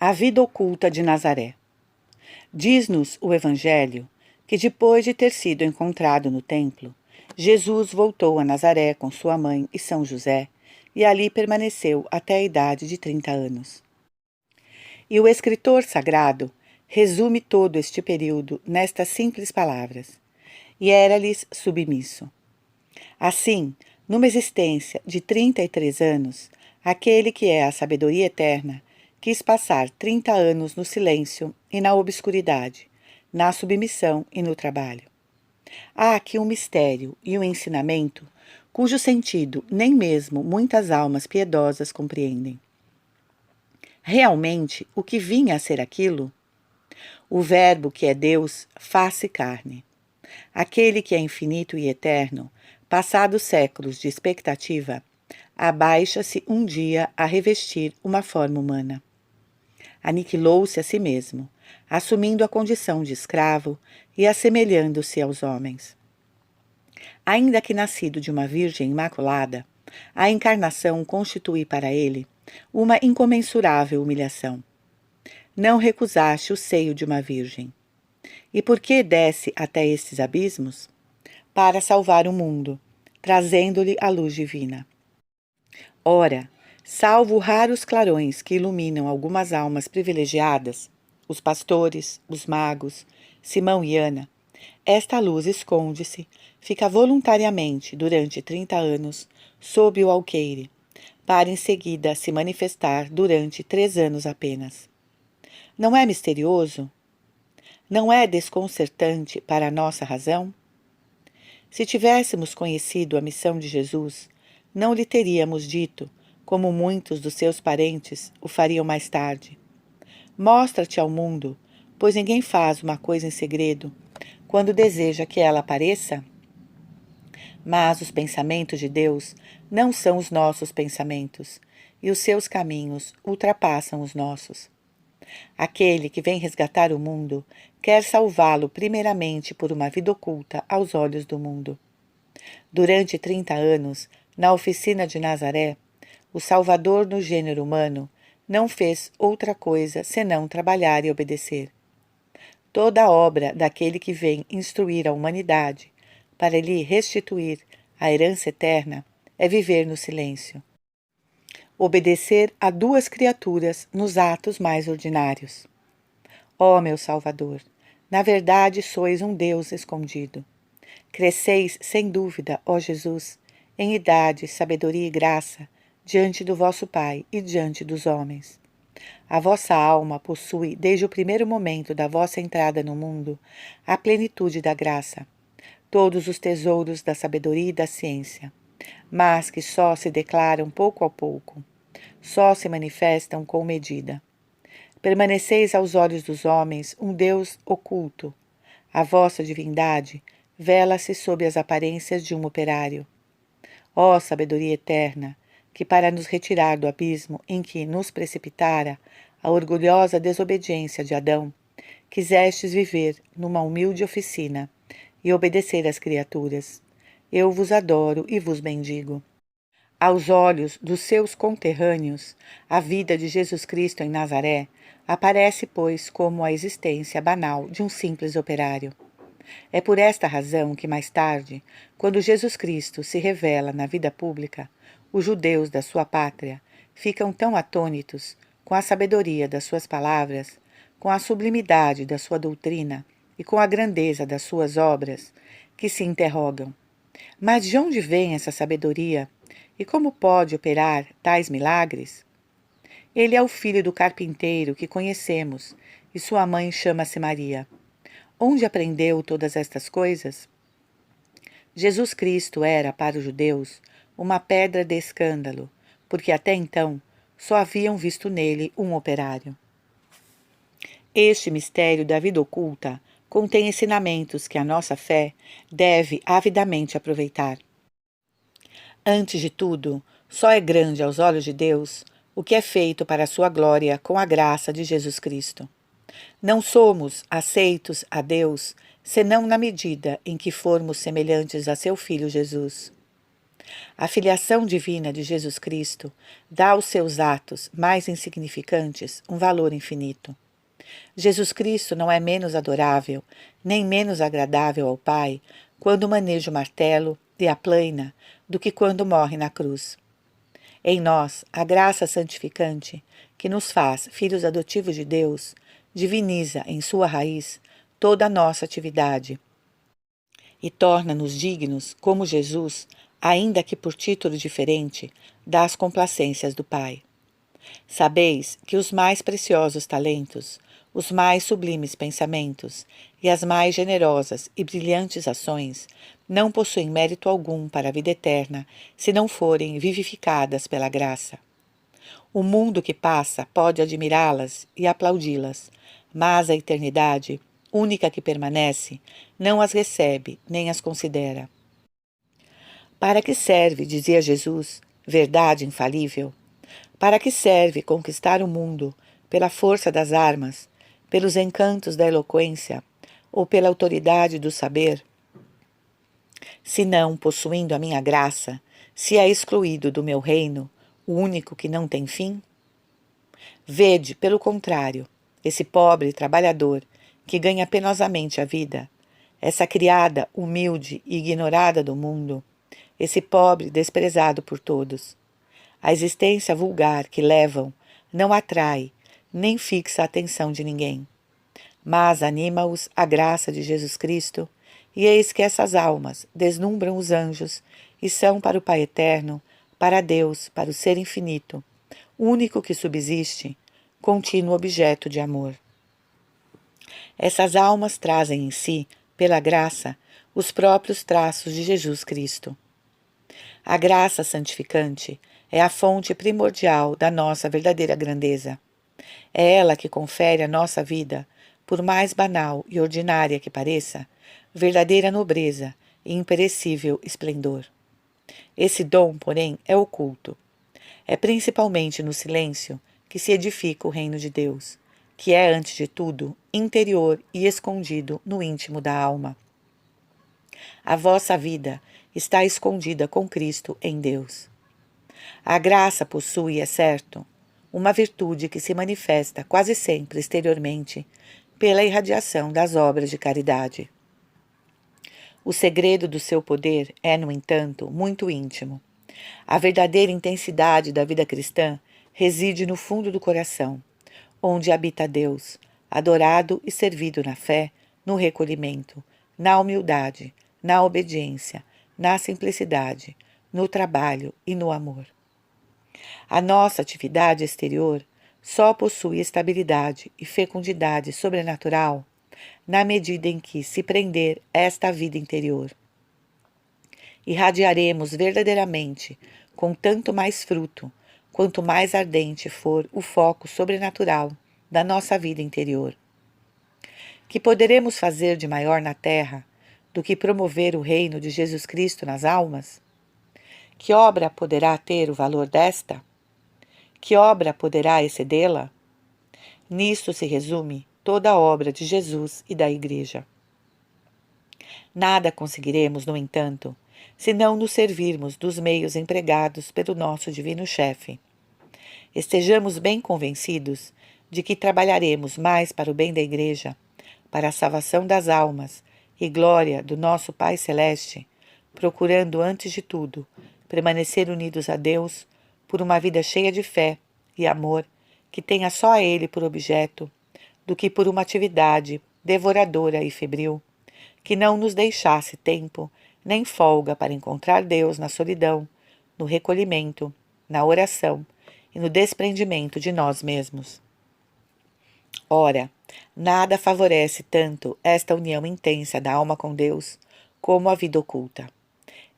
A vida oculta de Nazaré. Diz-nos o Evangelho que, depois de ter sido encontrado no templo, Jesus voltou a Nazaré com sua mãe e São José e ali permaneceu até a idade de 30 anos. E o escritor sagrado resume todo este período nestas simples palavras: e era-lhes submisso. Assim, numa existência de 33 anos, aquele que é a sabedoria eterna quis passar 30 anos no silêncio e na obscuridade, na submissão e no trabalho. Há aqui um mistério e um ensinamento cujo sentido nem mesmo muitas almas piedosas compreendem. Realmente, o que vinha a ser aquilo? O Verbo que é Deus faz-se carne. Aquele que é infinito e eterno, passados séculos de expectativa, abaixa-se um dia a revestir uma forma humana. Aniquilou-se a si mesmo, assumindo a condição de escravo e assemelhando-se aos homens. Ainda que nascido de uma virgem imaculada, a encarnação constitui para ele uma incomensurável humilhação. Não recusaste o seio de uma virgem. E por que desce até estes abismos? Para salvar o mundo, trazendo-lhe a luz divina. Ora, salvo raros clarões que iluminam algumas almas privilegiadas, os pastores, os magos, Simão e Ana, esta luz esconde-se, fica voluntariamente durante 30 anos sob o alqueire, para em seguida se manifestar durante 3 anos apenas. Não é misterioso? Não é desconcertante para a nossa razão? Se tivéssemos conhecido a missão de Jesus, não lhe teríamos dito, como muitos dos seus parentes o fariam mais tarde: mostra-te ao mundo, pois ninguém faz uma coisa em segredo, quando deseja que ela apareça? Mas os pensamentos de Deus não são os nossos pensamentos, e os seus caminhos ultrapassam os nossos. Aquele que vem resgatar o mundo quer salvá-lo primeiramente por uma vida oculta aos olhos do mundo. Durante 30 anos, na oficina de Nazaré, o Salvador do gênero humano não fez outra coisa senão trabalhar e obedecer. Toda a obra daquele que vem instruir a humanidade para lhe restituir a herança eterna é viver no silêncio. Obedecer a 2 criaturas nos atos mais ordinários. Ó meu Salvador, na verdade sois um Deus escondido. Cresceis, sem dúvida, ó Jesus, em idade, sabedoria e graça, diante do vosso Pai e diante dos homens. A vossa alma possui, desde o primeiro momento da vossa entrada no mundo, a plenitude da graça, todos os tesouros da sabedoria e da ciência, mas que só se declaram pouco a pouco, só se manifestam com medida. Permaneceis aos olhos dos homens um Deus oculto. A vossa divindade vela-se sob as aparências de um operário. Ó sabedoria eterna, que para nos retirar do abismo em que nos precipitara a orgulhosa desobediência de Adão, quisestes viver numa humilde oficina e obedecer às criaturas. Eu vos adoro e vos bendigo. Aos olhos dos seus conterrâneos, a vida de Jesus Cristo em Nazaré aparece, pois, como a existência banal de um simples operário. É por esta razão que mais tarde, quando Jesus Cristo se revela na vida pública, os judeus da sua pátria ficam tão atônitos com a sabedoria das suas palavras, com a sublimidade da sua doutrina e com a grandeza das suas obras, que se interrogam: mas de onde vem essa sabedoria? E como pode operar tais milagres? Ele é o filho do carpinteiro que conhecemos, e sua mãe chama-se Maria. Onde aprendeu todas estas coisas? Jesus Cristo era, para os judeus, uma pedra de escândalo, porque até então só haviam visto nele um operário. Este mistério da vida oculta contém ensinamentos que a nossa fé deve avidamente aproveitar. Antes de tudo, só é grande aos olhos de Deus o que é feito para a sua glória com a graça de Jesus Cristo. Não somos aceitos a Deus senão na medida em que formos semelhantes a seu Filho Jesus. A filiação divina de Jesus Cristo dá aos seus atos mais insignificantes um valor infinito. Jesus Cristo não é menos adorável, nem menos agradável ao Pai quando maneja o martelo e a plaina do que quando morre na cruz. Em nós, a graça santificante, que nos faz filhos adotivos de Deus, diviniza em sua raiz toda a nossa atividade e torna-nos dignos, como Jesus, ainda que por título diferente, das complacências do Pai. Sabeis que os mais preciosos talentos, os mais sublimes pensamentos e as mais generosas e brilhantes ações não possuem mérito algum para a vida eterna se não forem vivificadas pela graça. O mundo que passa pode admirá-las e aplaudi-las, mas a eternidade, única que permanece, não as recebe nem as considera. Para que serve, dizia Jesus, verdade infalível? Para que serve conquistar o mundo pela força das armas, pelos encantos da eloquência ou pela autoridade do saber? Se não, possuindo a minha graça, se é excluído do meu reino, o único que não tem fim? Vede, pelo contrário, esse pobre trabalhador que ganha penosamente a vida, essa criada humilde e ignorada do mundo, esse pobre desprezado por todos. A existência vulgar que levam não atrai nem fixa a atenção de ninguém, mas anima-os a graça de Jesus Cristo, e eis que essas almas deslumbram os anjos e são para o Pai Eterno, para Deus, para o Ser Infinito, único que subsiste, contínuo objeto de amor. Essas almas trazem em si, pela graça, os próprios traços de Jesus Cristo. A graça santificante é a fonte primordial da nossa verdadeira grandeza. É ela que confere à nossa vida, por mais banal e ordinária que pareça, verdadeira nobreza e imperecível esplendor. Esse dom, porém, é oculto. É principalmente no silêncio que se edifica o reino de Deus, que é, antes de tudo, interior e escondido no íntimo da alma. A vossa vida está escondida com Cristo em Deus. A graça possui, é certo, uma virtude que se manifesta quase sempre exteriormente pela irradiação das obras de caridade. O segredo do seu poder é, no entanto, muito íntimo. A verdadeira intensidade da vida cristã reside no fundo do coração, onde habita Deus, adorado e servido na fé, no recolhimento, na humildade, na obediência, na simplicidade, no trabalho e no amor. A nossa atividade exterior só possui estabilidade e fecundidade sobrenatural na medida em que se prender esta vida interior. Irradiaremos verdadeiramente com tanto mais fruto, quanto mais ardente for o foco sobrenatural da nossa vida interior. Que poderemos fazer de maior na terra do que promover o reino de Jesus Cristo nas almas? Que obra poderá ter o valor desta? Que obra poderá excedê-la? Nisto se resume toda a obra de Jesus e da Igreja. Nada conseguiremos, no entanto, se não nos servirmos dos meios empregados pelo nosso Divino Chefe. Estejamos bem convencidos de que trabalharemos mais para o bem da Igreja, para a salvação das almas e glória do nosso Pai Celeste, procurando, antes de tudo, permanecer unidos a Deus por uma vida cheia de fé e amor que tenha só a Ele por objeto, do que por uma atividade devoradora e febril, que não nos deixasse tempo nem folga para encontrar Deus na solidão, no recolhimento, na oração e no desprendimento de nós mesmos. Ora, nada favorece tanto esta união intensa da alma com Deus como a vida oculta.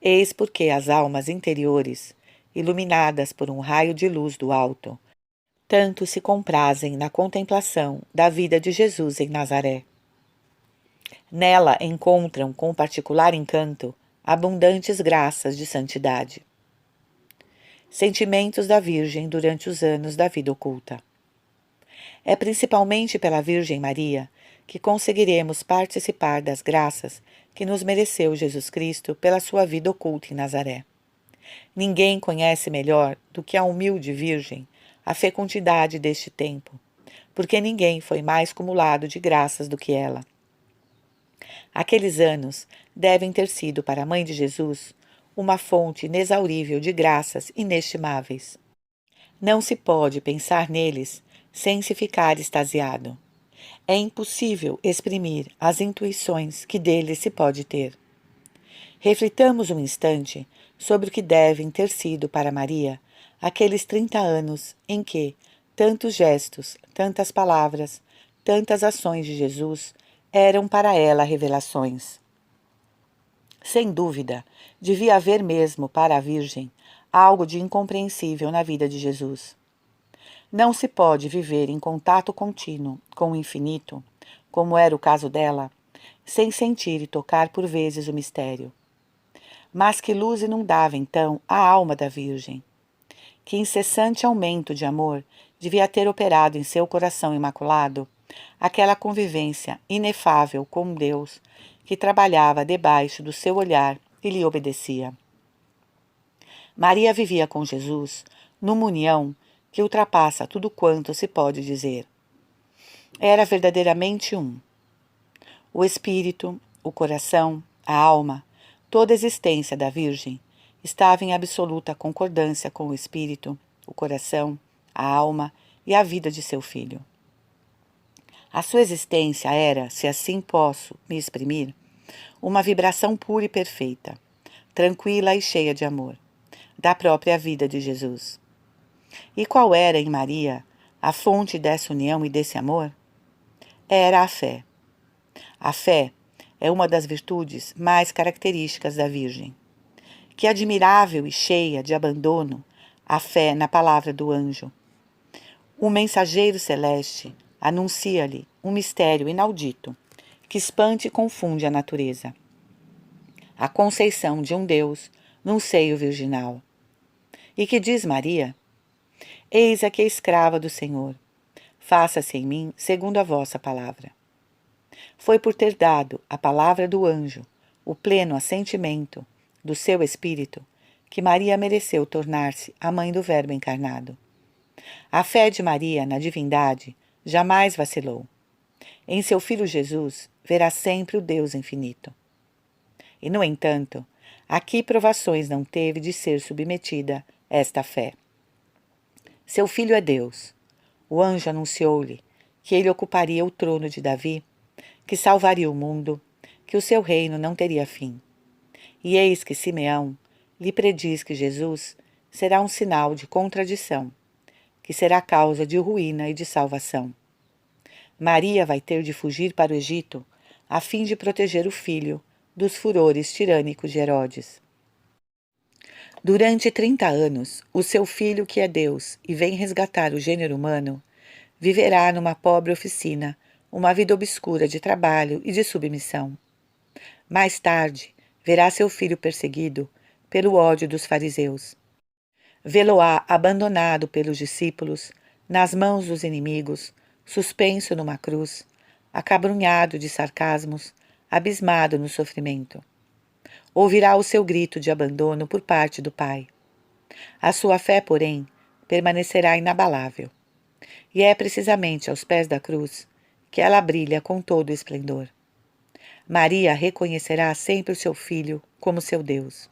Eis porque as almas interiores, iluminadas por um raio de luz do alto, tanto se comprazem na contemplação da vida de Jesus em Nazaré. Nela encontram com particular encanto abundantes graças de santidade. Sentimentos da Virgem durante os anos da vida oculta. É principalmente pela Virgem Maria que conseguiremos participar das graças que nos mereceu Jesus Cristo pela sua vida oculta em Nazaré. Ninguém conhece melhor do que a humilde Virgem a fecundidade deste tempo, porque ninguém foi mais cumulado de graças do que ela. Aqueles anos devem ter sido para a Mãe de Jesus uma fonte inexaurível de graças inestimáveis. Não se pode pensar neles sem se ficar extasiado. É impossível exprimir as intuições que deles se pode ter. Reflitamos um instante sobre o que devem ter sido para Maria aqueles 30 anos em que tantos gestos, tantas palavras, tantas ações de Jesus eram para ela revelações. Sem dúvida, devia haver mesmo para a Virgem algo de incompreensível na vida de Jesus. Não se pode viver em contato contínuo com o infinito, como era o caso dela, sem sentir e tocar por vezes o mistério. Mas que luz inundava então a alma da Virgem? Que incessante aumento de amor devia ter operado em seu coração imaculado aquela convivência inefável com Deus que trabalhava debaixo do seu olhar e lhe obedecia. Maria vivia com Jesus numa união que ultrapassa tudo quanto se pode dizer. Era verdadeiramente um. O espírito, o coração, a alma, toda a existência da Virgem estava em absoluta concordância com o espírito, o coração, a alma e a vida de seu filho. A sua existência era, se assim posso me exprimir, uma vibração pura e perfeita, tranquila e cheia de amor, da própria vida de Jesus. E qual era em Maria a fonte dessa união e desse amor? Era a fé. A fé é uma das virtudes mais características da Virgem. Que admirável e cheia de abandono a fé na palavra do anjo. O mensageiro celeste anuncia-lhe um mistério inaudito que espanta e confunde a natureza. A conceição de um Deus num seio virginal. E que diz Maria? Eis aqui a escrava do Senhor. Faça-se em mim segundo a vossa palavra. Foi por ter dado a palavra do anjo, o pleno assentimento do seu espírito, que Maria mereceu tornar-se a mãe do Verbo encarnado. A fé de Maria na divindade jamais vacilou. Em seu Filho Jesus verá sempre o Deus infinito. E, no entanto, a que provações não teve de ser submetida esta fé? Seu Filho é Deus. O anjo anunciou-lhe que ele ocuparia o trono de Davi, que salvaria o mundo, que o seu reino não teria fim. E eis que Simeão lhe prediz que Jesus será um sinal de contradição, que será causa de ruína e de salvação. Maria vai ter de fugir para o Egito a fim de proteger o filho dos furores tirânicos de Herodes. Durante 30 anos, o seu filho, que é Deus e vem resgatar o gênero humano, viverá numa pobre oficina uma vida obscura de trabalho e de submissão. Mais tarde, verá seu filho perseguido pelo ódio dos fariseus. Vê-lo-á abandonado pelos discípulos, nas mãos dos inimigos, suspenso numa cruz, acabrunhado de sarcasmos, abismado no sofrimento. Ouvirá o seu grito de abandono por parte do Pai. A sua fé, porém, permanecerá inabalável. E é precisamente aos pés da cruz que ela brilha com todo o esplendor. Maria reconhecerá sempre o seu filho como seu Deus.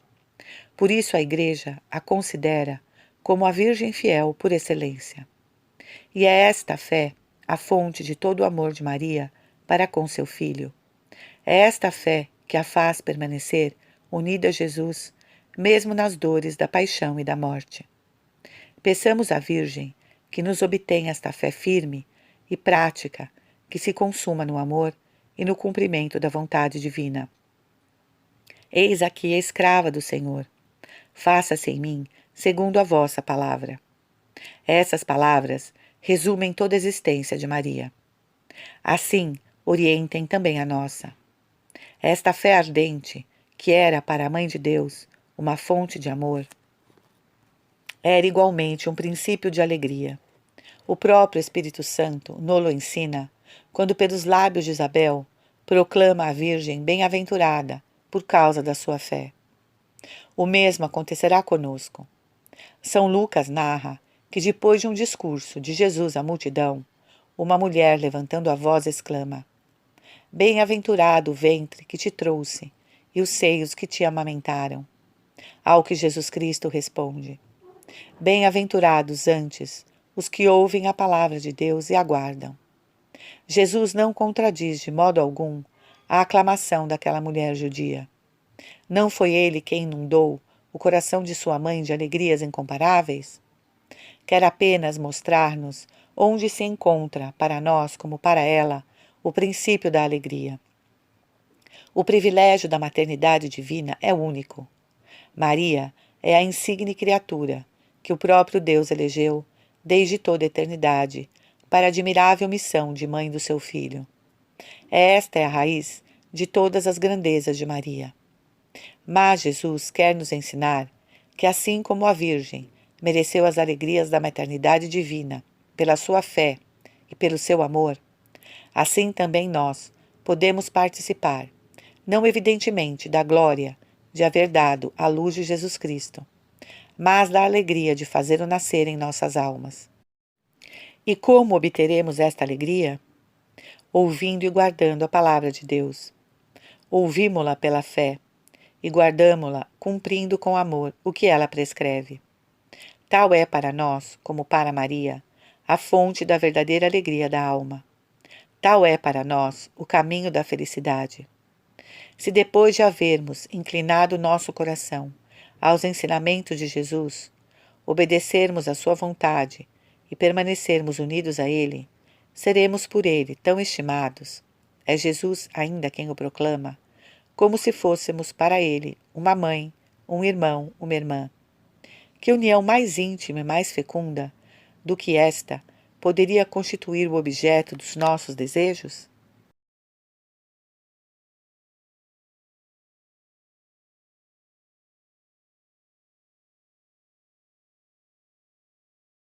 Por isso a Igreja a considera como a Virgem fiel por excelência. E é esta fé a fonte de todo o amor de Maria para com seu filho. É esta fé que a faz permanecer unida a Jesus, mesmo nas dores da paixão e da morte. Peçamos à Virgem que nos obtenha esta fé firme e prática, que se consuma no amor e no cumprimento da vontade divina. Eis aqui a escrava do Senhor. Faça-se em mim segundo a vossa palavra. Essas palavras resumem toda a existência de Maria. Assim, orientem também a nossa. Esta fé ardente, que era para a Mãe de Deus uma fonte de amor, era igualmente um princípio de alegria. O próprio Espírito Santo nolo ensina, quando pelos lábios de Isabel proclama a Virgem bem-aventurada por causa da sua fé. O mesmo acontecerá conosco. São Lucas narra que depois de um discurso de Jesus à multidão, uma mulher levantando a voz exclama: Bem-aventurado o ventre que te trouxe e os seios que te amamentaram. Ao que Jesus Cristo responde: Bem-aventurados antes os que ouvem a palavra de Deus e aguardam. Jesus não contradiz de modo algum a aclamação daquela mulher judia. Não foi ele quem inundou o coração de sua mãe de alegrias incomparáveis? Quer apenas mostrar-nos onde se encontra, para nós como para ela, o princípio da alegria. O privilégio da maternidade divina é único. Maria é a insigne criatura que o próprio Deus elegeu desde toda a eternidade para a admirável missão de mãe do seu Filho. Esta é a raiz de todas as grandezas de Maria. Mas Jesus quer nos ensinar que, assim como a Virgem mereceu as alegrias da maternidade divina pela sua fé e pelo seu amor, assim também nós podemos participar, não evidentemente da glória de haver dado a luz de Jesus Cristo, mas da alegria de fazê-lo nascer em nossas almas. E como obteremos esta alegria? Ouvindo e guardando a palavra de Deus. Ouvimo-la pela fé e guardamo-la cumprindo com amor o que ela prescreve. Tal é para nós, como para Maria, a fonte da verdadeira alegria da alma. Tal é para nós o caminho da felicidade. Se depois de havermos inclinado nosso coração aos ensinamentos de Jesus, obedecermos à sua vontade e permanecermos unidos a ele, seremos por ele tão estimados, é Jesus ainda quem o proclama, como se fôssemos para ele uma mãe, um irmão, uma irmã. Que união mais íntima e mais fecunda do que esta poderia constituir o objeto dos nossos desejos?